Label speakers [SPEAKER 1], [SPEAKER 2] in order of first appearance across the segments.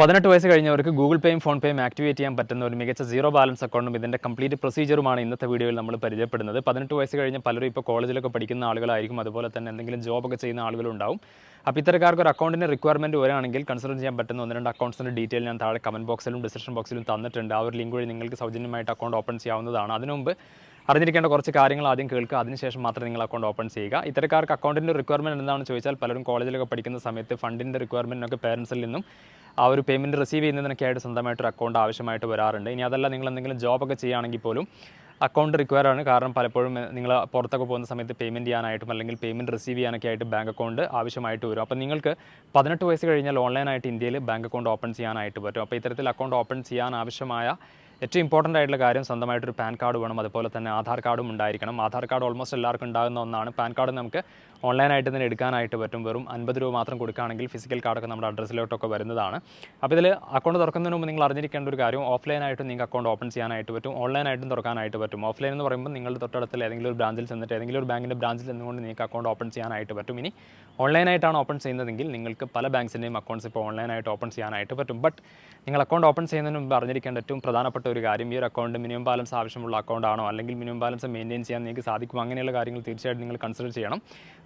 [SPEAKER 1] 18 വയസ്സ് കഴിഞ്ഞവർക്ക് Google പേയും phone പേയും activate ചെയ്യാൻ പറ്റുന്ന ഒരു മികച്ച സീറോ ബാലൻസ് അക്കൗണ്ടും ഇതിൻ്റെ കംപ്ലീറ്റ് പ്രൊസീജിയറുമാണ് ഇന്നത്തെ വീഡിയോയിൽ നമ്മൾ പരിചയപ്പെടുന്നത്. 18 വയസ്സ് കഴിഞ്ഞ പലരും ഇപ്പോൾ കോളേജിലൊക്കെ പഠിക്കുന്ന ആളുകളായിരിക്കും, അതുപോലെ തന്നെ എന്തെങ്കിലും ജോബൊക്കെ ചെയ്യുന്ന ആളുകളുണ്ടാവും. അപ്പോൾ ഇത്തരക്കാർക്ക് ഒരു അക്കൗണ്ടിൻ്റെ റിക്വയർമെൻറ്റ് വരികയാണെങ്കിൽ കൺസിഡർ ചെയ്യാൻ പറ്റുന്ന 1-2 അക്കൗണ്ട്സിൻ്റെ ഡീറ്റെയിൽ ഞാൻ താഴെ കമൻറ്റ് ബോക്സിലും ഡിസ്ക്രിപ്ഷൻ ബോക്സിലും തന്നിട്ടുണ്ട്. ആ ഒരു ലിങ്ക് വഴി നിങ്ങൾക്ക് സൗജന്യമായിട്ട് അക്കൗണ്ട് ഓപ്പൺ ചെയ്യാവുന്നതാണ്. അതിനുമുമ്പ് അറിഞ്ഞിരിക്കേണ്ട കുറച്ച് കാര്യങ്ങൾ ആദ്യം കേൾക്കുക, അതിനുശേഷം മാത്രം നിങ്ങൾ അക്കൗണ്ട് ഓപ്പൺ ചെയ്യുക. ഇത്തരക്കാർക്ക് അക്കൗണ്ടിൻ്റെ റിക്വയർമെൻറ്റ് എന്താണെന്ന് ചോദിച്ചാൽ പലരും കോളേജിലൊക്കെ പഠിക്കുന്ന സമയത്ത് ഫണ്ടിൻ്റെ റിക്വയർമെൻറ്റിനൊക്കെ പേരൻസിൽ നിന്നും ആ ഒരു പേയ്മെൻറ്റ് റിസീവ് ചെയ്യുന്നതിനൊക്കെ ആയിട്ട് സ്വന്തമായിട്ടൊരു അക്കൗണ്ട് ആവശ്യമായിട്ട് വരാറുണ്ട്. ഇനി അതല്ല, നിങ്ങൾ എന്തെങ്കിലും ജോബൊക്കെ ചെയ്യുകയാണെങ്കിൽ പോലും അക്കൗണ്ട് റിക്വയർ ആണ്. കാരണം പലപ്പോഴും നിങ്ങൾ പുറത്തൊക്കെ പോകുന്ന സമയത്ത് പേയ്മെൻറ്റ് ചെയ്യാനായിട്ടും അല്ലെങ്കിൽ പേയ്മെൻറ്റ് റിസീവ് ചെയ്യാനൊക്കെ ആയിട്ട് ബാങ്ക് അക്കൗണ്ട് ആവശ്യമായിട്ട് വരും. അപ്പോൾ നിങ്ങൾക്ക് 18 വയസ്സ് കഴിഞ്ഞാൽ ഓൺലൈനായിട്ട് ഇന്ത്യയിൽ ബാങ്ക് അക്കൗണ്ട് ഓപ്പൺ ചെയ്യാനായിട്ട് പറ്റും. അപ്പോൾ ഇത്തരത്തിൽ അക്കൗണ്ട് ഓപ്പൺ ചെയ്യാൻ ആവശ്യമായ ഏറ്റവും ഇമ്പോർട്ടൻ്റ് ആയിട്ടുള്ള കാര്യം സ്വന്തമായിട്ടൊരു പാൻ കാർഡ് വേണം, അതുപോലെ തന്നെ ആധാർ കാർഡും ഉണ്ടായിരിക്കണം. ആധാർ കാർഡ് ഓൾമോസ്റ്റ് എല്ലാവർക്കും ഉണ്ടാകുന്ന ഒന്നാണ്. പാൻ കാർഡ് നമുക്ക് ഓൺലൈനായിട്ട് തന്നെ എടുക്കാനായിട്ട് പറ്റും. വെറും 50 രൂപ മാത്രം കൊടുക്കുകയാണെങ്കിൽ ഫിസിക്കൽ കാർഡൊക്കെ നമ്മുടെ അഡ്രസ്സിലോട്ടൊക്കെ വരുന്നതാണ്. അപ്പോൾ ഇതിൽ അക്കൗണ്ട് തുറക്കുന്നതിന് മുമ്പ് നിങ്ങൾ അറിഞ്ഞിരിക്കേണ്ട ഒരു കാര്യം, ഓഫ്ലൈനായിട്ടും നിങ്ങൾക്ക് അക്കൗണ്ട് ഓപ്പൺ ചെയ്യാനായിട്ട് പറ്റും, ഓൺലൈനായിട്ടും തുറക്കാനായിട്ട് പറ്റും. ഓഫ്ലൈൻ എന്ന് പറയുമ്പോൾ നിങ്ങളുടെ തൊട്ടടുത്തുള്ള ഏതെങ്കിലും ഒരു ബ്രാഞ്ചിൽ ചെന്നിട്ട് ഏതെങ്കിലും ഒരു ബാങ്കിൻ്റെ ബ്രാഞ്ചിൽ നിന്നുകൊണ്ട് നിങ്ങൾക്ക് അക്കൗണ്ട് ഓപ്പൺ ചെയ്യാനായിട്ട് പറ്റും. ഇനി ഓൺലൈനായിട്ടാണ് ഓപ്പൺ ചെയ്യുന്നതെങ്കിൽ നിങ്ങൾക്ക് പല ബാങ്ക്സിൻ്റെയും അക്കൗണ്ട്സ് ഇപ്പോൾ ഓൺലൈനായിട്ട് ഓപ്പൺ ചെയ്യാനായിട്ട് പറ്റും. ബട്ട് നിങ്ങൾ അക്കൗണ്ട് ഓപ്പൺ ചെയ്യുന്നതിന് മുമ്പ് അറിഞ്ഞിരിക്കേണ്ട ഏറ്റവും പ്രധാനപ്പെട്ട ഒരു കാര്യം, ഈ ഒരു അക്കൗണ്ട് മിനിമം ബാലൻസ് ആവശ്യമുള്ള അക്കൗണ്ടാണോ അല്ലെങ്കിൽ മിനിമം ബാലൻസ് മെയിൻറ്റെയിൻ ചെയ്യാൻ നിങ്ങൾക്ക് സാധിക്കും, അങ്ങനെയുള്ള കാര്യങ്ങൾ തീർച്ചയായിട്ടും നിങ്ങൾ കൺസിഡർ ചെയ്യണം.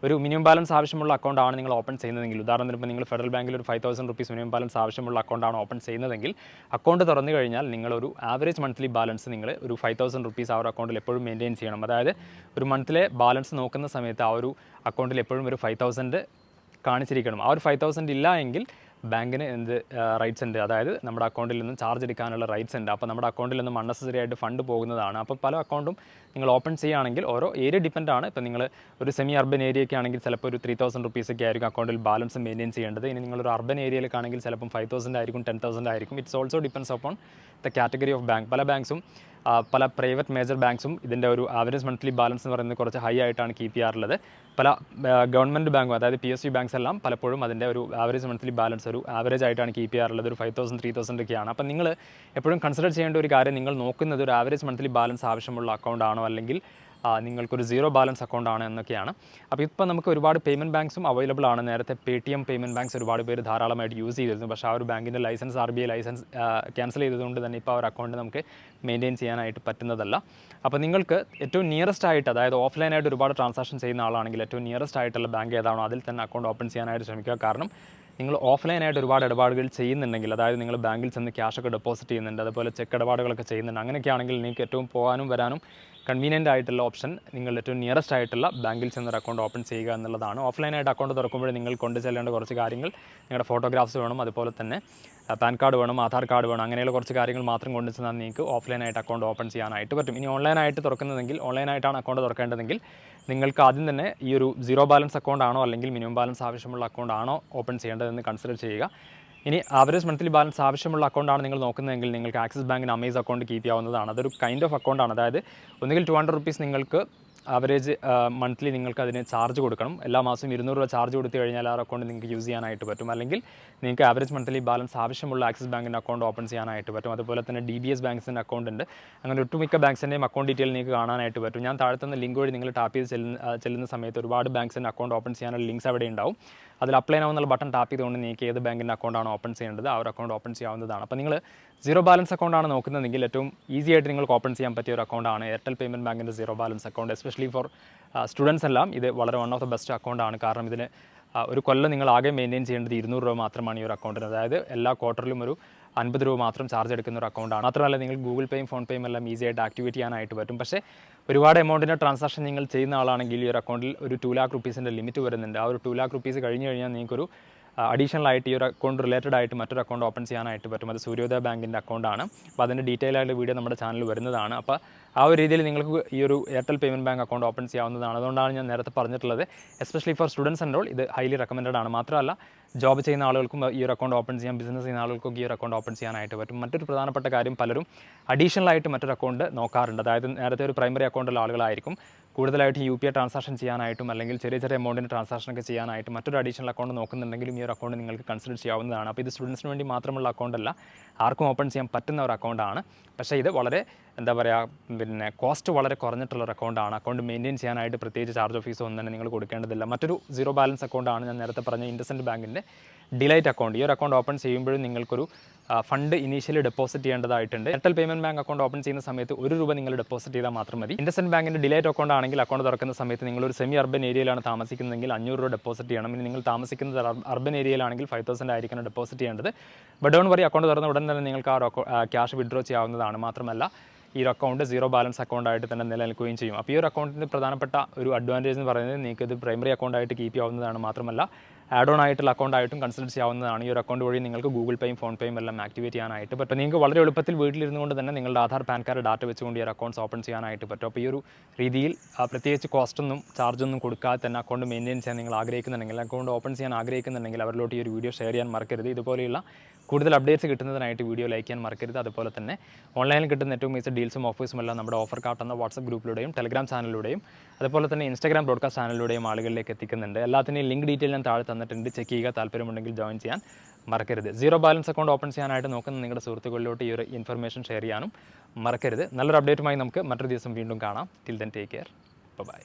[SPEAKER 1] ഒരു മിനിമം ബാലൻസ് ആവശ്യമുള്ള അക്കൗണ്ടാണ് നിങ്ങൾ ഓപ്പൺ ചെയ്യുന്നതെങ്കിൽ, ഉദാഹരണത്തിന് ഇപ്പോൾ നിങ്ങൾ ഫെഡറൽ ബാങ്കിൽ ഒരു 5000 റുപ്പീസ് മിനിമം ബാലൻസ് ആവശ്യമുള്ള അക്കൗണ്ടാണ് ഓപ്പൺ ചെയ്യുന്നതെങ്കിൽ, അക്കൗണ്ട് തുറന്നു കഴിഞ്ഞാൽ നിങ്ങളൊരു ആവറേജ് മന്ത്ലി ബാലൻസ് നിങ്ങൾ ഒരു 5000 റുപ്പീസ് ആ ഒരു അക്കൗണ്ടിൽ എപ്പോഴും മെയിൻറ്റെയിൻ ചെയ്യണം. അതായത് ഒരു മന്തിലെ ബാലൻസ് നോക്കുന്ന സമയത്ത് ആ ഒരു അക്കൗണ്ടിൽ എപ്പോഴും ഒരു 5000 കാണിച്ചിരിക്കണം. ആ ഒരു 5000 ഇല്ല എങ്കിൽ ബാങ്കിന് എന്ത് റൈറ്റ്സ് ഉണ്ട്, അതായത് നമ്മുടെ അക്കൗണ്ടിൽ നിന്നും ചാർജ് എടുക്കാനുള്ള റൈറ്റ്സ് ഉണ്ട്. അപ്പോൾ നമ്മുടെ അക്കൗണ്ടിൽ നിന്നും അൺനെസസറി ആയിട്ട് ഫണ്ട് പോകുന്നതാണ്. അപ്പോൾ പല അക്കൗണ്ടും നിങ്ങൾ ഓപ്പൺ ചെയ്യുകയാണെങ്കിൽ ഓരോ ഏരിയ ഡിപ്പെൻഡ് ആണ്. ഇപ്പോൾ നിങ്ങൾ ഒരു സെമി അർബൻ ഏരിയയൊക്കെ ആണെങ്കിൽ ചിലപ്പോൾ ഒരു 3000 റുപ്പീസൊക്കെ ആയിരിക്കും അക്കൗണ്ടിൽ ബാലൻസ് മെയിൻറ്റെയിൻ ചെയ്യേണ്ടത്. ഇനി നിങ്ങളൊരു അർബൻ ഏരിയയിലേക്കാണെങ്കിൽ ചിലപ്പം 5000 ആയിരിക്കും, 10,000 ആയിരിക്കും. It's also depends on the category of bank. പല ബാങ്ക്സും പല പ്രൈവറ്റ് മേജർ ബാങ്ക്സും ഇതിൻ്റെ ഒരു ആവറേജ് മന്ത്ലി ബാലൻസ് എന്ന് പറയുന്നത് കുറച്ച് ഹൈ ആയിട്ടാണ് കീപ്പ് ചെയ്യാറുള്ളത്. പല ഗവൺമെൻറ് ബാങ്കും, അതായത് PSU ബാങ്ക്സ് എല്ലാം പലപ്പോഴും അതിൻ്റെ ഒരു ആവറേജ് മന്ത്ലി ബാലൻസ് ഒരു ആവറേജ് ആയിട്ടാണ് കീപ്പ് ചെയ്യാറുള്ളത്. ഒരു 5000 3000 ഒക്കെയാണ്. അപ്പോൾ നിങ്ങൾ എപ്പോഴും കൺസിഡർ ചെയ്യേണ്ട ഒരു കാര്യം, നിങ്ങൾ നോക്കുന്നത് ഒരു ആവറേജ് മന്ത്ലി ബാലൻസ് ആവശ്യമുള്ള അക്കൗണ്ട് ആണോ അല്ലെങ്കിൽ നിങ്ങൾക്കൊരു സീറോ ബാലൻസ് അക്കൗണ്ട് ആണ് എന്നൊക്കെയാണ്. അപ്പോൾ ഇപ്പോൾ നമുക്ക് ഒരുപാട് പേയ്മെൻറ്റ് ബാങ്ക്സും അവൈലബിൾ ആണ്. നേരത്തെ Paytm പേയ്മെൻറ്റ് ബാങ്ക്സ് ഒരുപാട് പേര് ധാരാളമായിട്ട് യൂസ് ചെയ്തിരുന്നു. പക്ഷേ ആ ഒരു ബാങ്കിൻ്റെ ലൈസൻസ് RBI ലൈസൻസ് ക്യാൻസൽ ചെയ്തതുകൊണ്ട് തന്നെ ഇപ്പോൾ ആ ഒരു അക്കൗണ്ട് നമുക്ക് മെയിൻറ്റെയിൻ ചെയ്യാനായിട്ട് പറ്റുന്നതല്ല. അപ്പോൾ നിങ്ങൾക്ക് ഏറ്റവും നിയറസ്റ്റ് ആയിട്ട്, അതായത് ഓഫ്ലൈനായിട്ട് ഒരുപാട് ട്രാൻസാക്ഷൻ ചെയ്യുന്ന ആളാണെങ്കിൽ ഏറ്റവും നിയറസ്റ്റ് ആയിട്ടുള്ള ബാങ്ക് ഏതാണോ അതിൽ തന്നെ അക്കൗണ്ട് ഓപ്പൺ ചെയ്യാനായിട്ട് ശ്രമിക്കുക. കാരണം നിങ്ങൾ ഓഫ്ലൈനായിട്ട് ഒരുപാട് ഇടപാടുകൾ ചെയ്യുന്നുണ്ടെങ്കിൽ, അതായത് നിങ്ങൾ ബാങ്കിൽ ചെന്ന് ക്യാഷൊക്കെ ഡെപ്പോസിറ്റ് ചെയ്യുന്നുണ്ട്, അതുപോലെ ചെക്ക് ഇടപാടുകളൊക്കെ ചെയ്യുന്നുണ്ട്, അങ്ങനെയൊക്കെ ആണെങ്കിൽ നിങ്ങൾക്ക് ഏറ്റവും പോകാനും വരാനും കൺവീനിയൻ്റ് ആയിട്ടുള്ള ഓപ്ഷൻ നിങ്ങൾ ഏറ്റവും നിയറസ്റ്റ് ആയിട്ടുള്ള ബാങ്കിൽ ചെന്നൊരു അക്കൗണ്ട് ഓപ്പൺ ചെയ്യുക എന്നുള്ളതാണ്. ഓഫ്ലൈനായിട്ട് അക്കൗണ്ട് തുറക്കുമ്പോൾ നിങ്ങൾ കൊണ്ടു ചെല്ലേണ്ട കുറച്ച് കാര്യങ്ങൾ, നിങ്ങളുടെ ഫോട്ടോഗ്രാഫ്സ് വേണം, അതുപോലെ തന്നെ പാൻ കാർഡ് വേണം, ആധാർ കാർഡ് വേണം, അങ്ങനെയുള്ള കുറച്ച് കാര്യങ്ങൾ മാത്രം കൊണ്ടു ചെന്നാൽ നിങ്ങൾക്ക് ഓഫ്ലൈനായിട്ട് അക്കൗണ്ട് ഓപ്പൺ ചെയ്യാനായിട്ട് പറ്റും. ഇനി ഓൺലൈനായിട്ട് തുറക്കുന്നതെങ്കിൽ, ഓൺലൈനായിട്ടാണ് അക്കൗണ്ട് തുറക്കേണ്ടതെങ്കിൽ നിങ്ങൾക്ക് ആദ്യം തന്നെ ഈ ഒരു സീറോ ബാലൻസ് അക്കൗണ്ട് ആണോ അല്ലെങ്കിൽ മിനിമം ബാലൻസ് ആവശ്യമുള്ള അക്കൗണ്ട് ആണോ ഓപ്പൺ ചെയ്യേണ്ടതെന്ന് കൺസിഡർ ചെയ്യുക. ഇനി ആവറേജ് മന്ത്ലി ബാലൻസ് ആവശ്യമുള്ള അക്കൗണ്ടാണ് നിങ്ങൾ നോക്കുന്നതെങ്കിൽ നിങ്ങൾക്ക് ആക്സിസ് ബാങ്കിന് അമേസ് അക്കൗണ്ട് കീപ്പ് ചെയ്യാവുന്നതാണ്. അതൊരു കൈൻഡ് ഓഫ് അക്കൗണ്ടാണ്. അതായത് ഒന്നുകിൽ 200 റുപ്പീസ് നിങ്ങൾക്ക് ആവറേജ് മന്ത്ലി നിങ്ങൾക്ക് അതിന് ചാർജ് കൊടുക്കണം. എല്ലാ മാസവും 200 രൂപ ചാർജ് കൊടുത്തു കഴിഞ്ഞാൽ ആ അക്കൗണ്ട് നിങ്ങൾക്ക് യൂസ് ചെയ്യാനായിട്ട് പറ്റും. അല്ലെങ്കിൽ നിങ്ങൾക്ക് ആവറേജ് മന്ത്ലി ബാലൻസ് ആവശ്യമുള്ള ആക്സിസ് ബാങ്കിൻ്റെ അക്കൗണ്ട് ഓപ്പൺ ചെയ്യാനായിട്ട് പറ്റും. അതുപോലെ തന്നെ DBS ബാങ്ക്സിൻ്റെ അക്കൗണ്ട് ഉണ്ട്. അങ്ങനെ ഒട്ടുമിക്ക ബാങ്ക്സിൻ്റെയും അക്കൗണ്ട് ഡീറ്റെയിൽ നിങ്ങൾക്ക് കാണാനായിട്ട് പറ്റും. ഞാൻ താഴത്തുന്ന ലിങ്ക് വഴി നിങ്ങൾ ടാപ്പ് ചെയ്ത് ചെല്ലുന്ന സമയത്ത് ഒരുപാട് ബാങ്ക്സിൻ്റെ അക്കൗണ്ട് ഓപ്പൺ ചെയ്യാനുള്ള ലിങ്ക്സ് അവിടെ ഉണ്ടാവും. അതിൽ അപ്ലൈ നൗ എന്നുള്ള ബട്ടൺ ടാപ്പ് ചെയ്തുകൊണ്ട് നിങ്ങൾക്ക് ഏത് ബാങ്കിൻ്റെ അക്കൗണ്ടാണ് ഓപ്പൺ ചെയ്യേണ്ടത് ആ ഒരു അക്കൗണ്ട് ഓപ്പൺ ചെയ്യാവുന്നതാണ്. അപ്പോൾ നിങ്ങൾ സീറോ ബാലൻസ് അക്കൗണ്ടാണ് നോക്കുന്നതെങ്കിൽ ഏറ്റവും ഈസി ആയിട്ട് നിങ്ങൾക്ക് ഓപ്പൺ ചെയ്യാൻ പറ്റിയ ഒരു അക്കൗണ്ടാണ് എയർടെൽ പേയ്മെൻറ്റ് ബാങ്കിൻ്റെ zero balance account. Especially for students എല്ലാം ഇത് വളരെ വൺ ഓഫ് ദ ബെസ്റ്റ് അക്കൗണ്ടാണ്. കാരണം ഇതിന് ഒരു കൊല്ലം നിങ്ങൾ ആകെ മെയിൻറ്റെയിൻ ചെയ്യേണ്ടത് 200 രൂപ മാത്രമാണ് ഈ ഒരു അക്കൗണ്ടിന്. അതായത് എല്ലാ ക്വാർട്ടറിലും ഒരു 50 രൂപ മാത്രം ചാർജ് എടുക്കുന്ന ഒരു അക്കൗണ്ടാണ്. മാത്രമല്ല നിങ്ങൾ ഗൂഗിൾ പേയും ഫോൺ പേയും എല്ലാം ഈസി ആയിട്ട് ആക്ടിവേറ്റ് ചെയ്യാനായിട്ട് പറ്റും. പക്ഷേ ഒരുപാട് എമൗണ്ടിൻ്റെ ട്രാൻസാക്ഷൻ നിങ്ങൾ ചെയ്യുന്ന ആളാണെങ്കിൽ ഈ ഒരു അക്കൗണ്ടിൽ ഒരു 2 lakh റുപ്പീസിൻ്റെ ലിമിറ്റ് വരുന്നുണ്ട്. ആ ഒരു 2 lakh റുപ്പീസ് കഴിഞ്ഞ് കഴിഞ്ഞാൽ നിങ്ങൾക്കൊരു അഡീഷണൽ ആയിട്ട് ഈ ഒരു അക്കൗണ്ട് റിലേറ്റഡ് ആയിട്ട് മറ്റൊരു അക്കൗണ്ട് ഓപ്പൺ ചെയ്യാനായിട്ട് പറ്റും. അത് സൂര്യോദയ ബാങ്കിൻ്റെ അക്കൗണ്ടാണ്. അപ്പോൾ അതിൻ്റെ ഡീറ്റെയിൽ ആയിട്ട് വീഡിയോ നമ്മുടെ ചാനലിൽ വരുന്നതാണ്. അപ്പോൾ ആ ഒരു രീതിയിൽ നിങ്ങൾക്ക് ഈ ഒരു Airtel payment bank account open ചെയ്യാവുന്നതാണ്. അതുകൊണ്ടാണ് ഞാൻ നേരത്തെ പറഞ്ഞിട്ടുള്ളത്, especially for students and all ഇത് ഹൈലി റെക്കമെൻഡഡ് ആണ്. മാത്രമല്ല ജോബ് ചെയ്യുന്ന ആളുകൾക്കും ഈ ഒരു അക്കൗണ്ട് ഓപ്പൺ ചെയ്യാം, ബിസിനസ് ചെയ്യുന്ന ആളുകൾക്കും ഈ ഒരു അക്കൗണ്ട് ഓപ്പൺ ചെയ്യാനായിട്ട് പറ്റും. മറ്റൊരു പ്രധാനപ്പെട്ട കാര്യം, പലരും അഡീഷണൽ ആയിട്ട് മറ്റൊരു അക്കൗണ്ട് നോക്കാറുണ്ട്. അതായത് നേരത്തെ ഒരു പ്രൈമറി അക്കൗണ്ടുള്ള ആളുകളായിരിക്കും കൂടുതലായിട്ട് UPI ട്രാൻസാക്ഷൻ ചെയ്യാനായിട്ടും അല്ലെങ്കിൽ ചെറിയ ചെറിയ എമൗണ്ടിൻ്റെ ട്രാൻസാക്ഷനൊക്കെ ചെയ്യാനായിട്ട് മറ്റൊരു അഡീഷണൽ അക്കൗണ്ട് നോക്കുന്നുണ്ടെങ്കിലും ഈ ഒരു അക്കൗണ്ട് നിങ്ങൾക്ക് കൺസിഡർ ചെയ്യാവുന്നതാണ്. അപ്പോൾ ഇത് സ്റ്റുഡൻസിന് വേണ്ടി മാത്രമുള്ള അക്കൗണ്ടല്ല, ആർക്കും ഓപ്പൺ ചെയ്യാൻ പറ്റുന്ന ഒരു അക്കൗണ്ടാണ്. പക്ഷേ ഇത് വളരെ എന്താ പറയുക, കോസ്റ്റ് വളരെ കുറഞ്ഞിട്ടുള്ള ഒരു അക്കൗണ്ടാണ്. അക്കൗണ്ട് മെയിൻറ്റെയിൻ ചെയ്യാനായിട്ട് പ്രത്യേകിച്ച് ചാർജ് ഓഫീസോ ഒന്നും തന്നെ നിങ്ങൾ കൊടുക്കേണ്ടതില്ല. മറ്റൊരു സീറോ ബാലൻസ് അക്കൗണ്ടാണ് ഞാൻ നേരത്തെ പറഞ്ഞ ഇൻഡസ്ഇൻഡ് ബാങ്കിൻ്റെ ഡിലൈറ്റ് അക്കൗണ്ട്. ഈ ഒരു അക്കൗണ്ട് ഓപ്പൺ ചെയ്യുമ്പോഴും നിങ്ങൾക്കൊരു ഫണ്ട് ഇനീഷ്യലി ഡെപ്പോസിറ്റ് ചെയ്യേണ്ടതായിട്ടുണ്ട്. Airtel payment bank account open ചെയ്യുന്ന സമയത്ത് ₹1 നിങ്ങൾ ഡെപ്പോസിറ്റ് ചെയ്താൽ മാത്രം മതി. ഇൻഡസ്ഇൻഡ് ബാങ്കിന്റെ ഡിലൈറ്റ് അക്കൗണ്ട് ആണെങ്കിൽ അക്കൗണ്ട് തുറക്കുന്ന സമയത്ത് നിങ്ങളൊരു സെമി അർബൻ ഏരിയയിലാണ് താമസിക്കുന്നതെങ്കിൽ ₹500 ഡെപ്പോസിറ്റ് ചെയ്യണം. ഇനി നിങ്ങൾ താമസിക്കുന്നത് അർബൻ ഏരിയയിലാണെങ്കിൽ 5,000 ആയിരിക്കണം ഡെപ്പോസിറ്റ് ചെയ്യേണ്ടത്. ബട്ട് ഡോണ്ട് വറി, അക്കൗണ്ട് തുറന്ന ഉടൻ തന്നെ നിങ്ങൾക്ക് ആ ക്യാഷ് വിഡ്രോ ചെയ്യാവുന്നതാണ്. മാത്രമല്ല ഈ ഒരു അക്കൗണ്ട് സീറോ ബാലൻസ് അക്കൗണ്ടായിട്ട് തന്നെ നിലനിൽക്കുകയും ചെയ്യും. അപ്പോൾ ഈ ഒരു അക്കൗണ്ടിൻ്റെ പ്രധാനപ്പെട്ട ഒരു അഡ്വാൻറ്റേജ് എന്ന് പറയുന്നത് നിങ്ങൾക്ക് ഇത് പ്രൈമറി അക്കൗണ്ടായിട്ട് കീപ്പ് ചെയ്യാവുന്നതാണ്. മാത്രമല്ല ആഡ് ഓൺ ആയിട്ടുള്ള അക്കൗണ്ടായിട്ടും കൺസിഡർ ചെയ്യാവുന്നതാണ്. ഈ ഒരു അക്കൗണ്ട് വഴി നിങ്ങൾക്ക് ഗൂഗിൾ പേയും ഫോൺ പേയും എല്ലാം ആക്ടിവേറ്റ് ചെയ്യാനായിട്ട് പറ്റും. നിങ്ങൾക്ക് വളരെ എളുപ്പത്തിൽ വീട്ടിലിരുന്നുകൊണ്ട് തന്നെ നിങ്ങളുടെ ആധാർ പാൻ കാർഡ് ഡാറ്റ വെച്ചുകൊണ്ട് ഈ ഒരു അക്കൗണ്ട്സ് ഓപ്പൺ ചെയ്യാനായിട്ട് പറ്റും. അപ്പോൾ ഈ ഒരു രീതിയിൽ പ്രത്യേകിച്ച് കോസ്റ്റൊന്നും ചാർജൊന്നും കൊടുക്കാതെ തന്നെ അക്കൗണ്ട് മെയിൻറ്റെയിൻ ചെയ്യാൻ നിങ്ങൾ ആഗ്രഹിക്കുന്നുണ്ടെങ്കിൽ, അക്കൗണ്ട് ഓപ്പൺ ചെയ്യാൻ ആഗ്രഹിക്കുന്നുണ്ടെങ്കിൽ അവരിലോട്ട് ഈ ഒരു വീഡിയോ ഷെയർ ചെയ്യാൻ മറക്കരുത്. ഇതുപോലെയുള്ള കൂടുതൽ അപ്ഡേറ്റ്സ് കിട്ടുന്നതിനായിട്ട് വീഡിയോ ലൈക്ക് ചെയ്യാൻ മറക്കരുത്. അതുപോലെ തന്നെ ഓൺലൈനിൽ കിട്ടുന്ന ഏറ്റവും മികച്ച ഡീൽസും ഓഫേഴ്സും എല്ലാം നമ്മുടെ ഓഫർ കാർട്ട് എന്ന വാട്സപ്പ് ഗ്രൂപ്പിലൂടെയും ടെലഗ്രാം ചാനലിലൂടെയും അതുപോലെ തന്നെ ഇൻസ്റ്റാഗ്രാം ബ്രോഡ്കാസ്റ്റ് ചാനലിലൂടെയും ആളുകളിലേക്ക് എത്തിക്കുന്നുണ്ട്. എല്ലാത്തിൻ്റെയും ലിങ്ക് ഡീറ്റെയിൽ ഞാൻ താഴെ തന്നിട്ടുണ്ട്. ചെക്ക് ചെയ്യുക. താല്പര്യമുണ്ടെങ്കിൽ ജോയിൻ ചെയ്യാൻ മറക്കരുത്. സീറോ ബാലൻസ് അക്കൗണ്ട് ഓപ്പൺ ചെയ്യാനായിട്ട് നോക്കുന്ന നിങ്ങളുടെ സുഹൃത്തുക്കളിലോട്ട് ഈ ഒരു ഇൻഫർമേഷൻ ഷെയർ ചെയ്യാനും മറക്കരുത്. നല്ലൊരു അപ്ഡേറ്റുമായി നമുക്ക് മറ്റൊരു ദിവസം വീണ്ടും കാണാം. Till then take care. By.